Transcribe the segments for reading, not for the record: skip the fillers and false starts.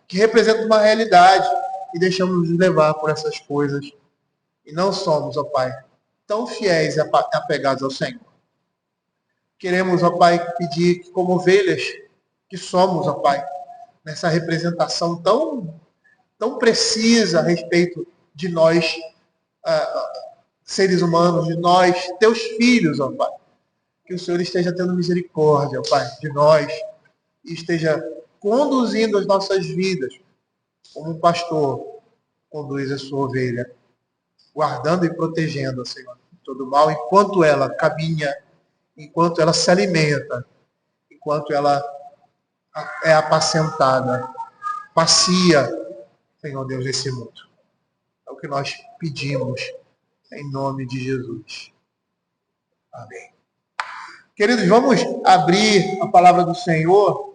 que representam uma realidade e deixamos nos levar por essas coisas. E não somos, ó Pai, tão fiéis e apegados ao Senhor. Queremos, ó Pai, pedir que, como ovelhas que somos, ó Pai, nessa representação tão precisa a respeito de nós, seres humanos, de nós, teus filhos, ó Pai, que o Senhor esteja tendo misericórdia, ó Pai, de nós, e esteja conduzindo as nossas vidas, como um pastor conduz a sua ovelha, guardando e protegendo, Senhor, de todo mal, enquanto ela caminha, enquanto ela se alimenta, enquanto ela é apacentada, passeia, Senhor Deus, desse mundo. É o que nós pedimos, em nome de Jesus. Amém. Queridos, vamos abrir a palavra do Senhor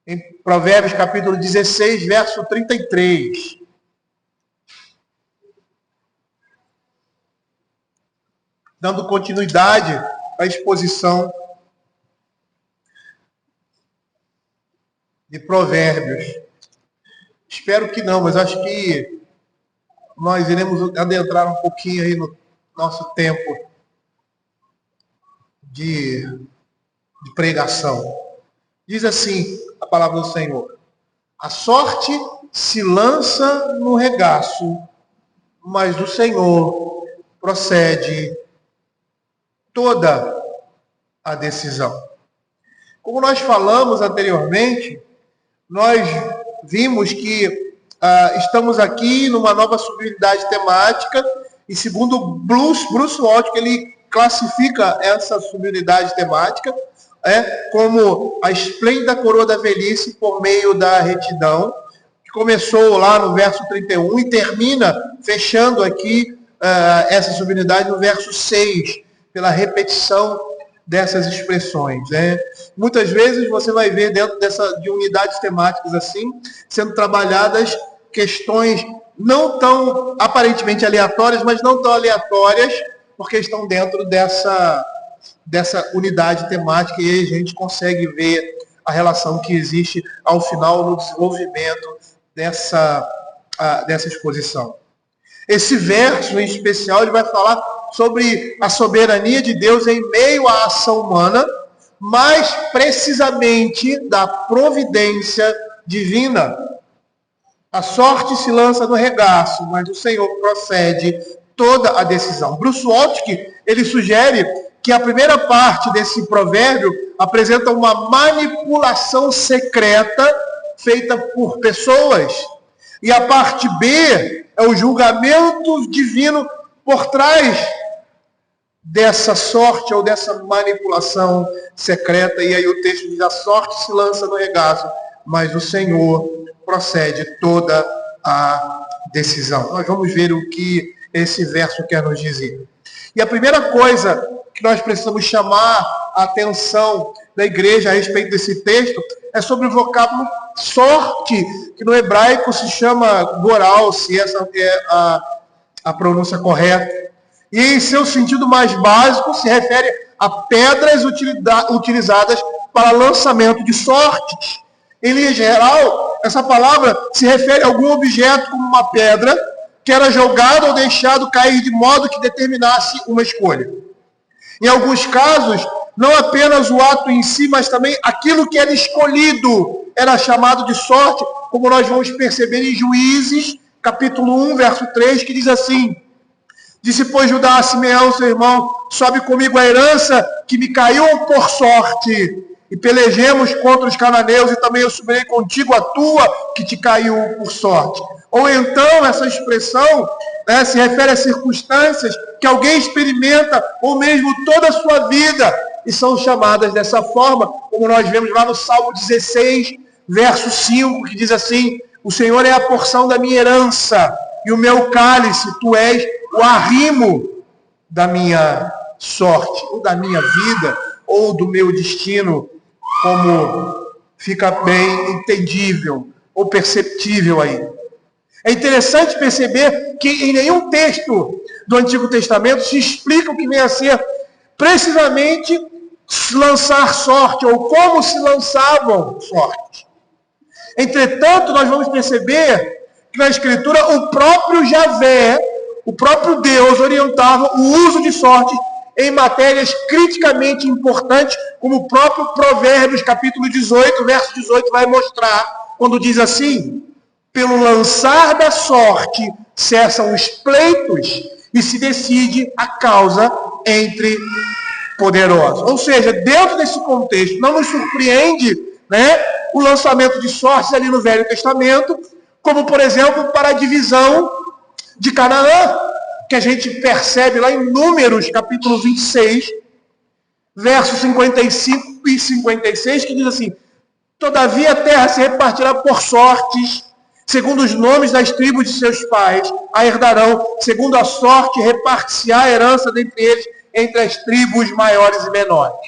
em Provérbios capítulo 16, verso 33. Dando continuidade à exposição de Provérbios. Espero que não, mas acho que nós iremos adentrar um pouquinho aí no nosso tempo de pregação. Diz assim a palavra do Senhor: a sorte se lança no regaço, mas do Senhor procede toda a decisão. Como nós falamos anteriormente, nós vimos que estamos aqui numa nova subunidade temática, e segundo Bruce Waltke, ele classifica essa subunidade temática como a esplêndida coroa da velhice por meio da retidão, que começou lá no verso 31 e termina fechando aqui essa subunidade no verso 6, pela repetição dessas expressões. Muitas vezes você vai ver dentro de unidades temáticas assim, sendo trabalhadas questões não tão aparentemente aleatórias, mas não tão aleatórias, porque estão dentro dessa unidade temática, e aí a gente consegue ver a relação que existe ao final no desenvolvimento dessa exposição. Esse verso em especial ele vai falar sobre a soberania de Deus em meio à ação humana, mais precisamente da providência divina. A sorte se lança no regaço, mas o Senhor procede toda a decisão. Bruce Waltke, ele sugere que a primeira parte desse provérbio apresenta uma manipulação secreta feita por pessoas. E a parte B é o julgamento divino por trás dessa sorte ou dessa manipulação secreta. E aí o texto diz: a sorte se lança no regaço, mas o Senhor procede toda a decisão. Nós vamos ver o que esse verso quer nos dizer. E a primeira coisa que nós precisamos chamar a atenção da igreja a respeito desse texto é sobre o vocábulo sorte, que no hebraico se chama goral, se essa é a pronúncia correta. E em seu sentido mais básico se refere a pedras utilizadas para lançamento de sortes. Em linha geral, essa palavra se refere a algum objeto como uma pedra que era jogado ou deixado cair de modo que determinasse uma escolha. Em alguns casos, não apenas o ato em si, mas também aquilo que era escolhido era chamado de sorte, como nós vamos perceber em Juízes, capítulo 1, verso 3, que diz assim: disse, pois, Judá a Simeão, seu irmão, sobe comigo a herança que me caiu por sorte, e pelejemos contra os cananeus, e também eu subirei contigo a tua que te caiu por sorte. Ou então, essa expressão se refere a circunstâncias que alguém experimenta, ou mesmo toda a sua vida, e são chamadas dessa forma, como nós vemos lá no Salmo 16, verso 5, que diz assim: o Senhor é a porção da minha herança, e o meu cálice, tu és o arrimo da minha sorte, ou da minha vida, ou do meu destino, como fica bem entendível, ou perceptível aí. É interessante perceber que em nenhum texto do Antigo Testamento se explica o que vem a ser precisamente lançar sorte, ou como se lançavam sorte. Entretanto, nós vamos perceber que na Escritura o próprio Javé, o próprio Deus, orientava o uso de sorte em matérias criticamente importantes, como o próprio Provérbios, capítulo 18, verso 18, vai mostrar, quando diz assim: pelo lançar da sorte cessam os pleitos e se decide a causa entre poderosos. Ou seja, dentro desse contexto, não nos surpreende, né, o lançamento de sortes ali no Velho Testamento, como, por exemplo, para a divisão de Canaã, que a gente percebe lá em Números, capítulo 26, versos 55 e 56, que diz assim: todavia a terra se repartirá por sortes, segundo os nomes das tribos de seus pais, a herdarão, segundo a sorte, reparte-se-á a herança dentre eles, entre as tribos maiores e menores.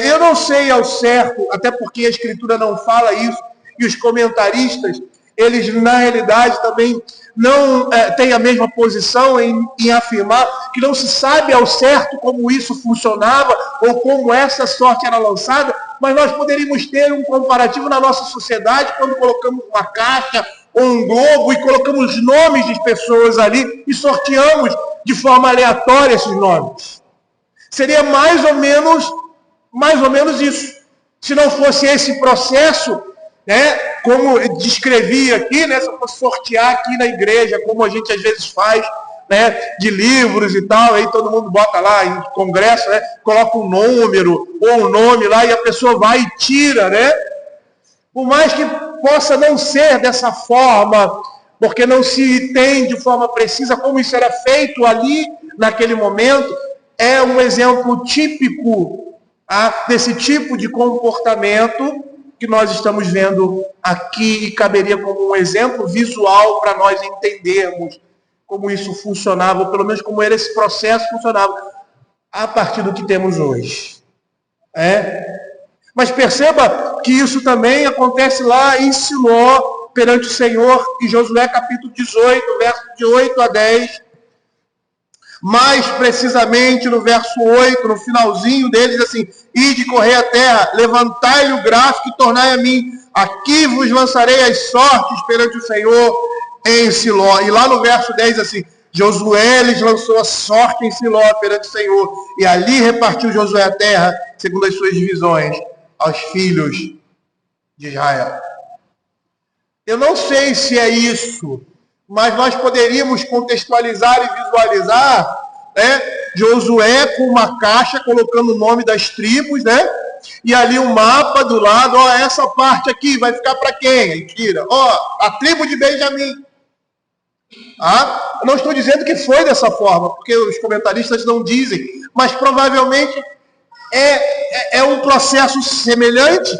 Eu não sei ao certo, até porque a Escritura não fala isso, e os comentaristas, eles na realidade também não têm a mesma posição em afirmar que não se sabe ao certo como isso funcionava ou como essa sorte era lançada, mas nós poderíamos ter um comparativo na nossa sociedade quando colocamos uma caixa ou um globo e colocamos nomes de pessoas ali e sorteamos de forma aleatória esses nomes. Seria mais ou menos isso. Se não fosse esse processo, né, como descrevi aqui, né, se eu fosse sortear aqui na igreja, como a gente às vezes faz, né, de livros e tal, aí todo mundo bota lá em congresso, né, coloca um número ou um nome lá e a pessoa vai e tira, né? Por mais que possa não ser dessa forma, porque não se tem de forma precisa como isso era feito ali, naquele momento, é um exemplo típico desse tipo de comportamento que nós estamos vendo aqui e caberia como um exemplo visual para nós entendermos como isso funcionava, ou pelo menos como era esse processo funcionava a partir do que temos hoje. Mas perceba que isso também acontece lá em Siló, perante o Senhor, em Josué capítulo 18, verso de 8 a 10. Mais precisamente no verso 8, no finalzinho dele, diz assim: ide correr a terra, levantai-lhe o gráfico e tornai a mim, aqui vos lançarei as sortes perante o Senhor em Siló. E lá no verso 10 assim: Josué lhes lançou a sorte em Siló perante o Senhor, e ali repartiu Josué a terra, segundo as suas divisões, aos filhos de Israel. Eu não sei se é isso, mas nós poderíamos contextualizar e visualizar, né, Josué com uma caixa colocando o nome das tribos, né? E ali um mapa do lado, essa parte aqui vai ficar para quem? Aí tira, a tribo de Benjamim. Eu não estou dizendo que foi dessa forma, porque os comentaristas não dizem, mas provavelmente é um processo semelhante.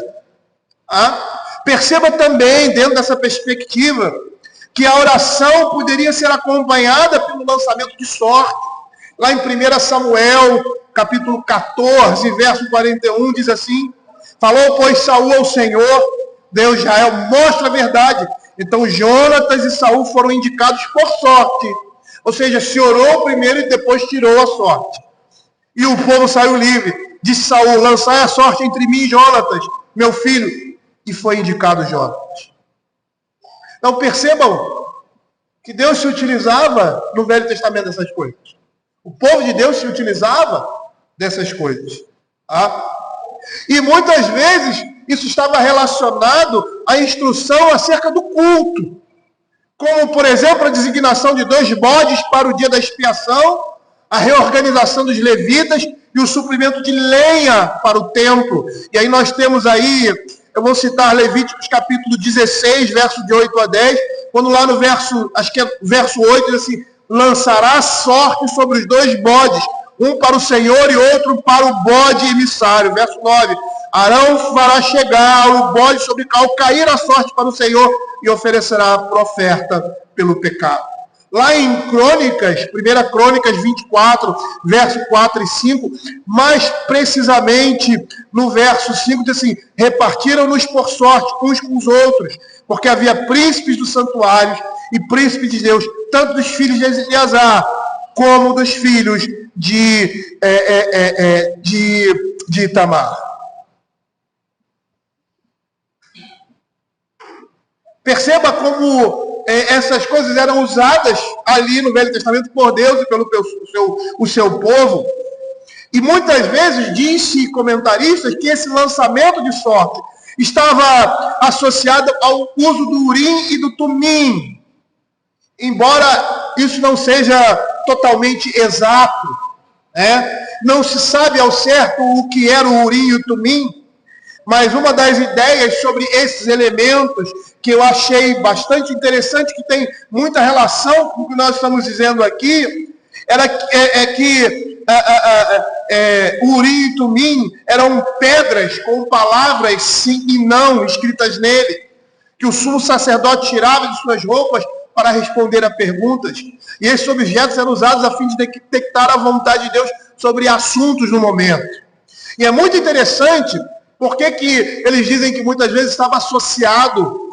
Perceba também, dentro dessa perspectiva, que a oração poderia ser acompanhada pelo lançamento de sorte. Lá em 1 Samuel, capítulo 14, verso 41, diz assim: falou, pois, Saul ao Senhor, Deus de Israel, mostra a verdade. Então Jonatas e Saul foram indicados por sorte. Ou seja, se orou primeiro e depois tirou a sorte. E o povo saiu livre. Disse Saul: lançai a sorte entre mim e Jonatas, meu filho. E foi indicado Jonatas. Então percebam que Deus se utilizava no Velho Testamento dessas coisas. O povo de Deus se utilizava dessas coisas. E muitas vezes isso estava relacionado à instrução acerca do culto. Como, por exemplo, a designação de 2 bodes para o dia da expiação, a reorganização dos levitas e o suprimento de lenha para o templo. E aí nós temos aí, eu vou citar Levíticos capítulo 16, verso de 8 a 10, quando lá no verso, acho que é verso 8, diz assim: lançará sorte sobre os 2 bodes, um para o Senhor e outro para o bode emissário. Verso 9, Arão fará chegar o bode sobre o qual cair a sorte para o Senhor e oferecerá a oferta pelo pecado. Lá em Crônicas, 1 Crônicas 24, verso 4 e 5, mais precisamente no verso 5, diz assim: repartiram-nos por sorte uns com os outros, porque havia príncipes dos santuários e príncipes de Deus, tanto dos filhos de Eleazar, como dos filhos de Itamar. Perceba como essas coisas eram usadas ali no Velho Testamento por Deus e pelo o seu povo. E muitas vezes disse comentaristas que esse lançamento de sorte estava associado ao uso do Urim e do Tumim. Embora isso não seja totalmente exato, não se sabe ao certo o que era o Urim e o Tumim, mas uma das ideias sobre esses elementos que eu achei bastante interessante, que tem muita relação com o que nós estamos dizendo aqui, é que o Urim e Tumim eram pedras com palavras sim e não escritas nele, que o sumo sacerdote tirava de suas roupas para responder a perguntas. E esses objetos eram usados a fim de detectar a vontade de Deus sobre assuntos no momento. E é muito interessante porque que eles dizem que muitas vezes estava associado.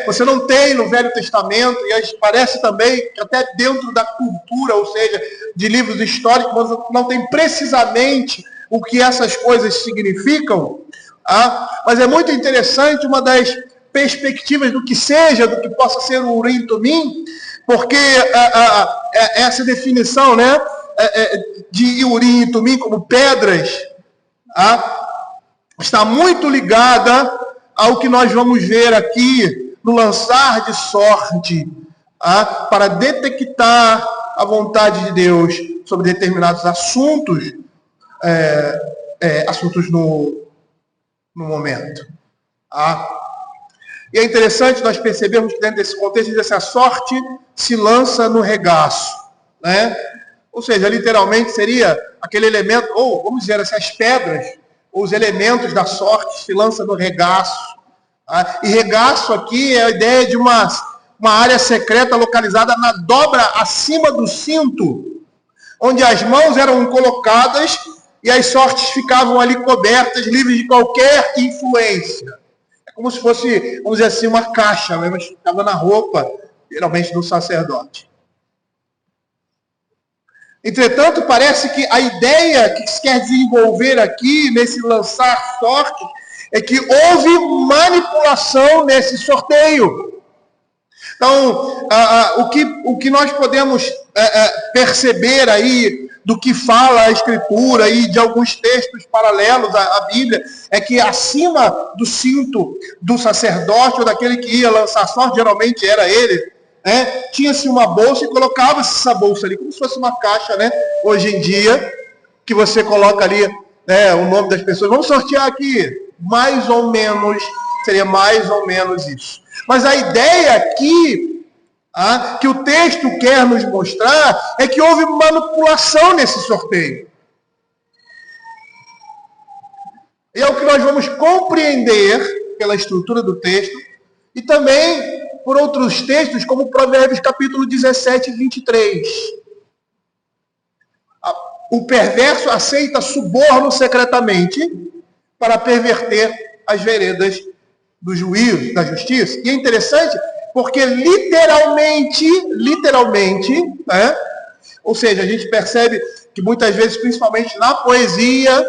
Você não tem no Velho Testamento, e parece também que até dentro da cultura, ou seja, de livros históricos, você não tem precisamente o que essas coisas significam. Mas é muito interessante uma das perspectivas do que possa ser o Urim e Tumim, porque essa definição de Urim e Tumim como pedras está muito ligada ao que nós vamos ver aqui no lançar de sorte, para detectar a vontade de Deus sobre determinados assuntos, assuntos no momento. E é interessante nós percebermos que dentro desse contexto, essa sorte se lança no regaço, Ou seja, literalmente seria aquele elemento, ou vamos dizer assim, as pedras, ou os elementos da sorte se lançam no regaço. E regaço aqui é a ideia de uma área secreta localizada na dobra acima do cinto, onde as mãos eram colocadas e as sortes ficavam ali cobertas, livres de qualquer influência. É como se fosse, vamos dizer assim, uma caixa, mas ficava na roupa, geralmente do sacerdote. Entretanto, parece que a ideia que se quer desenvolver aqui, nesse lançar sorte, é que houve manipulação nesse sorteio. Então, o que nós podemos perceber aí do que fala a Escritura e de alguns textos paralelos à Bíblia, é que acima do cinto do sacerdote ou daquele que ia lançar sorte, geralmente era ele, tinha-se uma bolsa e colocava-se essa bolsa ali, como se fosse uma caixa, hoje em dia, que você coloca ali o nome das pessoas. Vamos sortear aqui, mais ou menos, seria mais ou menos isso. Mas a ideia aqui, que o texto quer nos mostrar, é que houve manipulação nesse sorteio. E é o que nós vamos compreender pela estrutura do texto, e também por outros textos, como Provérbios capítulo 17, 23. O perverso aceita suborno secretamente para perverter as veredas do juízo, da justiça. E é interessante porque literalmente, ou seja, a gente percebe que muitas vezes, principalmente na poesia,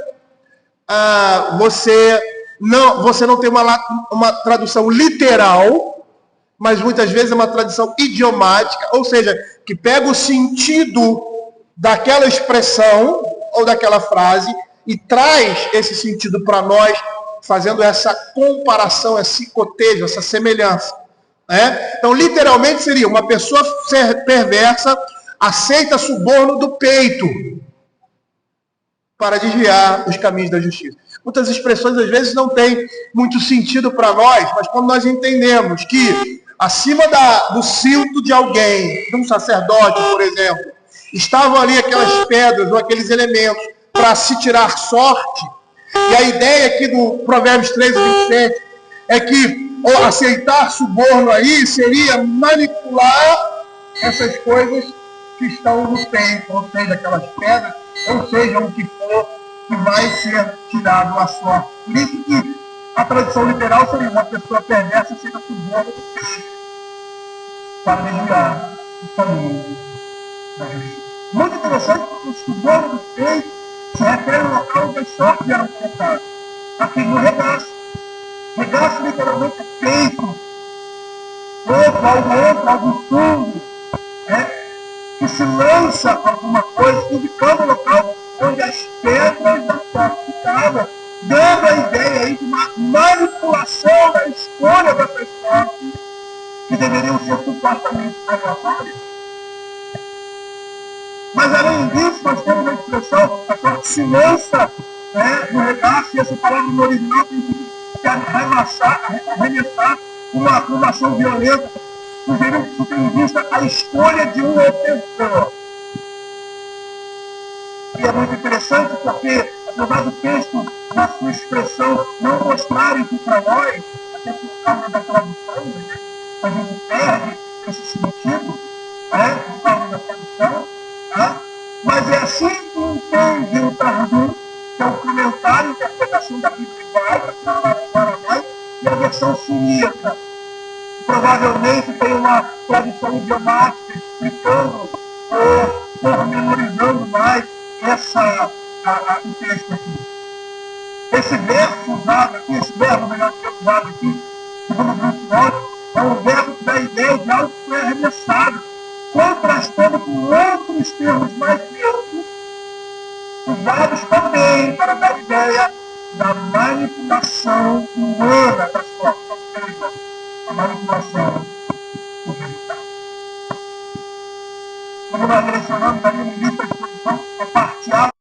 você não tem uma tradução literal, mas muitas vezes é uma tradução idiomática, ou seja, que pega o sentido daquela expressão ou daquela frase e traz esse sentido para nós, fazendo essa comparação, esse cotejo, essa semelhança. Então, literalmente seria: uma pessoa perversa aceita suborno do peito para desviar os caminhos da justiça. Muitas expressões, às vezes, não têm muito sentido para nós, mas quando nós entendemos que acima do cinto de alguém, de um sacerdote, por exemplo, estavam ali aquelas pedras ou aqueles elementos para se tirar sorte, e a ideia aqui do Provérbios 13, 27 é que aceitar suborno aí seria manipular essas coisas que estão no peito, ou seja, aquelas pedras, ou seja, o que for que vai ser tirado a sorte. Por isso que a tradução literal seria: uma pessoa perversa aceita suborno do peito para desviar o caminho da justiça. Muito interessante, porque o suborno do peito se refere ao local onde as sortes eram colocadas. Aqui no regaço. Regaço literalmente é peito. algo fundo, né? Que se lança alguma coisa, indicando o local onde as pedras da porta ficavam, dando a ideia aí de uma manipulação da escolha dessas portas, que deveriam ser supostamente aleatórias. Mas, além disso, nós temos a expressão, a porta se lança, né, no regaço, e essa palavra no original tem que arremessar uma ação violenta, sugerindo que se tem em vista a escolha de um ofensor. E é muito interessante porque, apesar do texto, na sua expressão, não mostrar isso para nós, até por causa da tradução, né, a gente perde esse sentido, né, por causa da tradução, tá? Mas é assim que entende o Targum, que é o comentário e interpretação da Bíblia hebraica, para aramaico, e a versão siríaca. Provavelmente tem uma tradução idiomática explicando ou pormenorizando mais o texto aqui. Esse verso usado aqui, esse verbo melhor que usado aqui, segundo o Timóteo, é um verbo que dá a ideia de algo que foi arremessado, contrastando com outros termos mais neutros, usados também para dar ideia da manipulação humana das forças, ou seja, a manipulação humana. Como nós direcionamos ali no início da exposição, é parte A